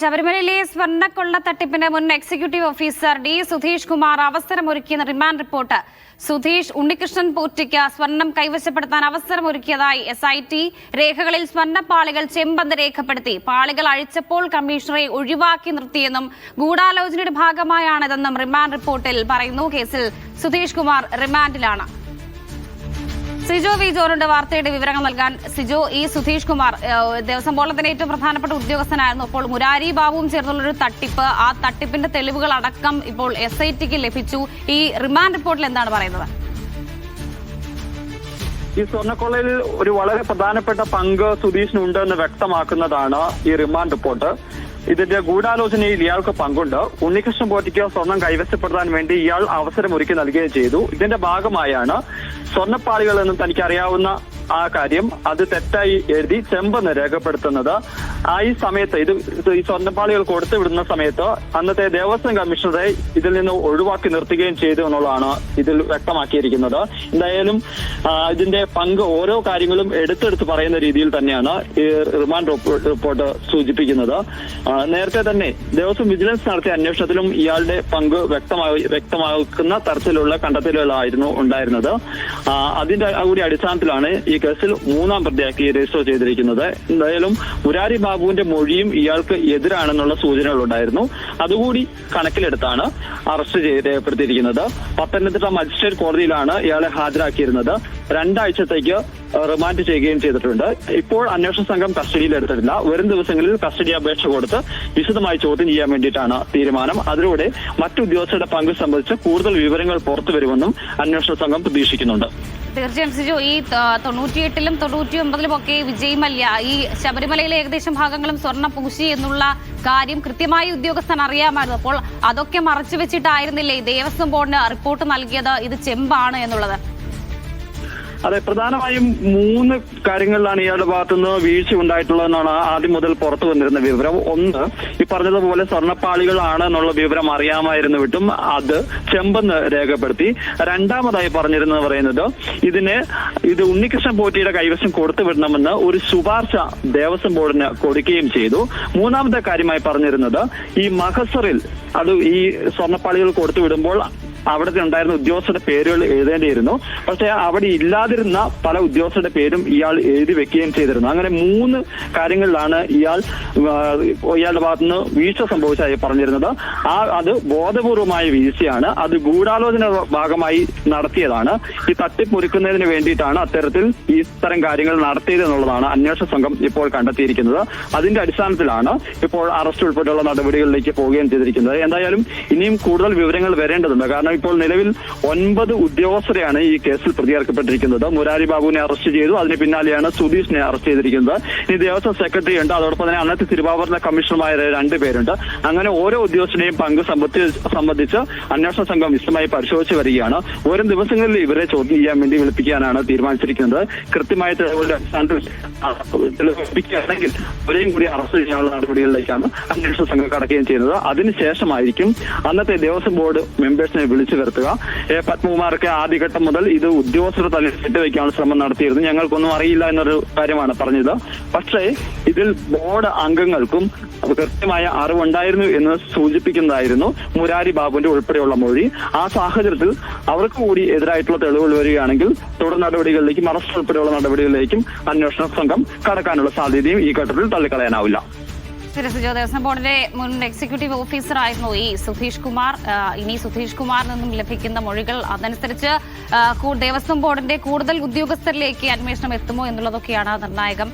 ശബരിമലയിലെ സ്വർണ്ണക്കൊള്ള തട്ടിപ്പിന് മുൻ executive officer D Sudheesh Kumar അവസരമൊരുക്കിയെന്ന റിമാൻഡ് റിപ്പോർട്ട്. സുധീഷ് ഉണ്ണികൃഷ്ണൻ പോറ്റിക്ക് സ്വർണം കൈവശപ്പെടുത്താൻ അവസരമൊരുക്കിയതായി SIT രേഖകളിൽ സ്വർണ്ണപ്പാളികൾ ചെമ്പെന്ന് രേഖപ്പെടുത്തി. പാളികൾ അഴിച്ചപ്പോൾ കമ്മീഷണറെ ഒഴിവാക്കി നിർത്തിയെന്നും ഗൂഢാലോചനയുടെ ഭാഗമായാണിതെന്നും റിമാൻഡ് റിപ്പോർട്ടിൽ പറയുന്നു. കേസിൽ സുധീഷ് കുമാർ റിമാൻഡിലാണ്. സിജോ വി ജോനുണ്ട് വാർത്തയുടെ വിവരങ്ങൾ നൽകാൻ. സിജോ, ഈ സുധീഷ് കുമാർ ദേവസ്വം ബോർഡിന്റെ ഏറ്റവും പ്രധാനപ്പെട്ട ഉദ്യോഗസ്ഥനായിരുന്നു. അപ്പോൾ മുരാരി ബാബുവും ചേർന്നുള്ളൊരു തട്ടിപ്പ്, ആ തട്ടിപ്പിന്റെ തെളിവുകൾ അടക്കം ഇപ്പോൾ SITക്ക് ലഭിച്ചു. ഈ റിമാൻഡ് റിപ്പോർട്ടിൽ എന്താണ് പറയുന്നത്? ഈ സ്വർണ്ണക്കൊള്ളയിൽ ഒരു വളരെ പ്രധാനപ്പെട്ട പങ്ക് സുധീഷിനുണ്ടെന്ന് വ്യക്തമാക്കുന്നതാണ് ഈ റിമാൻഡ് റിപ്പോർട്ട്. ഇതിന്റെ ഗൂഢാലോചനയിൽ ഇയാൾക്ക് പങ്കുണ്ട്. ഉണ്ണികൃഷ്ണൻ പോറ്റിക്ക് സ്വർണം കൈവശപ്പെടുത്താൻ വേണ്ടി ഇയാൾ അവസരം ഒരുക്കി നൽകുകയും ചെയ്തു. ഇതിന്റെ ഭാഗമായാണ് സ്വർണ്ണപ്പാളികൾ എന്നും തനിക്ക് അറിയാവുന്ന ആ കാര്യം അത് തെറ്റായി എഴുതി ചെമ്പെന്ന് രേഖപ്പെടുത്തുന്നത്. ഈ സമയത്ത് ഈ സ്വർണ്ണപ്പാളികൾ കൊടുത്തുവിടുന്ന സമയത്ത് അന്നത്തെ ദേവസ്വം കമ്മീഷണറെ ഇതിൽ നിന്ന് ഒഴിവാക്കി നിർത്തുകയും ചെയ്തു എന്നുള്ളതാണ് ഇതിൽ വ്യക്തമാക്കിയിരിക്കുന്നത്. എന്തായാലും ഇതിന്റെ പങ്ക് ഓരോ കാര്യങ്ങളും എടുത്തെടുത്ത് പറയുന്ന രീതിയിൽ തന്നെയാണ് ഈ റിമാൻഡ് റിപ്പോർട്ട് സൂചിപ്പിക്കുന്നത്. നേരത്തെ തന്നെ ദേവസ്വം വിജിലൻസ് നടത്തിയ അന്വേഷണത്തിലും ഇയാളുടെ പങ്ക് വ്യക്തമാക്കുന്ന തരത്തിലുള്ള കണ്ടെത്തലുകളായിരുന്നു ഉണ്ടായിരുന്നത്. അതിന്റെ കൂടി അടിസ്ഥാനത്തിലാണ് ഈ കേസിൽ മൂന്നാം പ്രതിയാക്കി രജിസ്റ്റർ ചെയ്തിരിക്കുന്നത്. എന്തായാലും മുരാരി ബാബുവിന്റെ മൊഴിയും ഇയാൾക്ക് എതിരാണെന്നുള്ള സൂചനകൾ ഉണ്ടായിരുന്നു. അതുകൂടി കണക്കിലെടുത്താണ് അറസ്റ്റ് രേഖപ്പെടുത്തിയിരിക്കുന്നത്. പത്തനംതിട്ട മജിസ്ട്രേറ്റ് കോടതിയിലാണ് ഇയാളെ ഹാജരാക്കിയിരുന്നത്. 2 ആഴ്ചത്തേക്ക് റിമാൻഡ് ചെയ്യുകയും ചെയ്തിട്ടുണ്ട്. ഇപ്പോൾ അന്വേഷണ സംഘം കസ്റ്റഡിയിൽ എടുത്തിട്ടില്ല. വരും ദിവസങ്ങളിൽ കസ്റ്റഡി അപേക്ഷ കൊടുത്ത് വിശദമായി ചോദ്യം ചെയ്യാൻ വേണ്ടിയിട്ടാണ് തീരുമാനം. അതിലൂടെ മറ്റു ഉദ്യോഗസ്ഥരുടെ പങ്ക് സംബന്ധിച്ച് കൂടുതൽ വിവരങ്ങൾ പുറത്തുവരുമെന്നും അന്വേഷണ സംഘം പ്രതീക്ഷിക്കുന്നുണ്ട്. തീർച്ചയായും സിജു, ഈ 98-ലും 99-ലും ഒക്കെ വിജയ് മല്യ ഈ ശബരിമലയിലെ ഏകദേശം ഭാഗങ്ങളും സ്വർണ്ണം പൂശി എന്നുള്ള കാര്യം കൃത്യമായി ഉദ്യോഗസ്ഥൻ അറിയാമായിരുന്നു. അപ്പോൾ അതൊക്കെ മറച്ചു വെച്ചിട്ടായിരുന്നില്ലേ ദേവസ്വം ബോർഡിന് റിപ്പോർട്ട് നൽകിയത് ഇത് ചെമ്പാണ് എന്നുള്ളത്? അതെ, പ്രധാനമായും 3 കാര്യങ്ങളിലാണ് ഇയാളുടെ ഭാഗത്തുനിന്ന് വീഴ്ച ഉണ്ടായിട്ടുള്ളതെന്നാണ് ആദ്യം മുതൽ പുറത്തു വന്നിരുന്ന വിവരം. ഒന്ന്, ഈ പറഞ്ഞതുപോലെ സ്വർണ്ണപ്പാളികളാണ് എന്നുള്ള വിവരം അറിയാമായിരുന്നു വിട്ടും അത് ചെമ്പെന്ന് രേഖപ്പെടുത്തി. രണ്ടാമതായി പറഞ്ഞിരുന്നത് പറയുന്നത് ഇത് ഉണ്ണികൃഷ്ണൻ പോറ്റിയുടെ കൈവശം കൊടുത്തു വിടണമെന്ന് ഒരു ശുപാർശ ദേവസ്വം ബോർഡിന് കൊടുക്കുകയും ചെയ്തു. മൂന്നാമത്തെ കാര്യമായി പറഞ്ഞിരുന്നത് ഈ മഹസറിൽ അത് ഈ സ്വർണ്ണപ്പാളികൾ കൊടുത്തു വിടുമ്പോൾ അവിടെ ഉണ്ടായിരുന്ന ഉദ്യോഗസ്ഥരുടെ പേരുകൾ എഴുതേണ്ടിയിരുന്നു. പക്ഷെ അവിടെ ഇല്ലാതിരുന്ന പല ഉദ്യോഗസ്ഥരുടെ പേരും ഇയാൾ എഴുതി വെക്കുകയും ചെയ്തിരുന്നു. അങ്ങനെ 3 കാര്യങ്ങളിലാണ് ഇയാളുടെ ഭാഗത്തുനിന്ന് വീഴ്ച സംഭവിച്ചതായി പറഞ്ഞിരുന്നത്. അത് ബോധപൂർവമായ വീഴ്ചയാണ്. അത് ഗൂഢാലോചന ഭാഗമായി നടത്തിയതാണ്. ഈ തട്ടിപ്പൊരുക്കുന്നതിന് വേണ്ടിയിട്ടാണ് അത്തരത്തിൽ ഇത്തരം കാര്യങ്ങൾ നടത്തിയത് എന്നുള്ളതാണ് അന്വേഷണ സംഘം ഇപ്പോൾ കണ്ടെത്തിയിരിക്കുന്നത്. അതിന്റെ അടിസ്ഥാനത്തിലാണ് ഇപ്പോൾ അറസ്റ്റ് ഉൾപ്പെടെയുള്ള നടപടികളിലേക്ക് പോവുകയും ചെയ്തിരിക്കുന്നത്. എന്തായാലും ഇനിയും കൂടുതൽ വിവരങ്ങൾ വരേണ്ടതുണ്ട്. കാരണം ഇപ്പോൾ നിലവിൽ 9 ഉദ്യോഗസ്ഥരെയാണ് ഈ കേസിൽ പ്രതിയേർക്കപ്പെട്ടിരിക്കുന്നത്. മുരാരി ബാബുവിനെ അറസ്റ്റ് ചെയ്തു. അതിന് പിന്നാലെയാണ് സുധീഷിനെ അറസ്റ്റ് ചെയ്തിരിക്കുന്നത്. ഇനി ദേവസ്വം സെക്രട്ടറി ഉണ്ട്. അതോടൊപ്പം തന്നെ അന്നത്തെ തിരുവാഭരണ കമ്മീഷണർമാർ 2 പേരുണ്ട്. അങ്ങനെ ഓരോ ഉദ്യോഗസ്ഥരുടെയും പങ്ക് സംബന്ധിച്ച് അന്വേഷണ സംഘം വിശദമായി പരിശോധിച്ച് വരികയാണ്. ഓരോ ദിവസങ്ങളിൽ ഇവരെ ചോദ്യം ചെയ്യാൻ വേണ്ടി വിളിപ്പിക്കാനാണ് തീരുമാനിച്ചിരിക്കുന്നത്. കൃത്യമായ തെളിവുകളുടെ അടിസ്ഥാനത്തിൽ ലഭിക്കുകയാണെങ്കിൽ അവരെയും കൂടി അറസ്റ്റ് ചെയ്യാനുള്ള നടപടികളിലേക്കാണ് അന്വേഷണ സംഘം കടക്കുകയും ചെയ്യുന്നത്. അതിനുശേഷമായിരിക്കും അന്നത്തെ ദേവസ്വം ബോർഡ് മെമ്പേഴ്സിനെ വിളിച്ചു വരുത്തുക. പത്മകുമാർക്ക് ആദ്യഘട്ടം മുതൽ ഇത് ഉദ്യോഗസ്ഥരുടെ തലയിൽ കെട്ടിവെക്കാനുള്ള ശ്രമം നടത്തിയിരുന്നു. ഞങ്ങൾക്കൊന്നും അറിയില്ല എന്നൊരു കാര്യമാണ് പറഞ്ഞത്. പക്ഷേ ഇതിൽ ബോർഡ് അംഗങ്ങൾക്കും കൃത്യമായ അറിവുണ്ടായിരുന്നു എന്ന് സൂചിപ്പിക്കുന്നതായിരുന്നു മുരാരി ബാബുവിന്റെ ഉൾപ്പെടെയുള്ള മൊഴി. ആ സാഹചര്യത്തിൽ അവർക്ക് കൂടി എതിരായിട്ടുള്ള തെളിവുകൾ വരികയാണെങ്കിൽ തുടർ നടപടികളിലേക്കും അറസ്റ്റ് ഉൾപ്പെടെയുള്ള നടപടികളിലേക്കും അന്വേഷണ സംഘം കടക്കാനുള്ള സാധ്യതയും ഈ ഘട്ടത്തിൽ തള്ളിക്കളയാനാവില്ല. സിജോ, ദേവസ്വം ബോർഡിന്റെ മുൻ എക്സിക്യൂട്ടീവ് ഓഫീസർ ആയിരുന്നു ഈ സുധീഷ് കുമാർ. ഇനി സുധീഷ് കുമാറിൽ നിന്നും ലഭിക്കുന്ന മൊഴികൾ അതനുസരിച്ച് ദേവസ്വം ബോർഡിന്റെ കൂടുതൽ ഉദ്യോഗസ്ഥരിലേക്ക് അന്വേഷണം എത്തുമോ എന്നുള്ളതൊക്കെയാണ് നിർണായകം.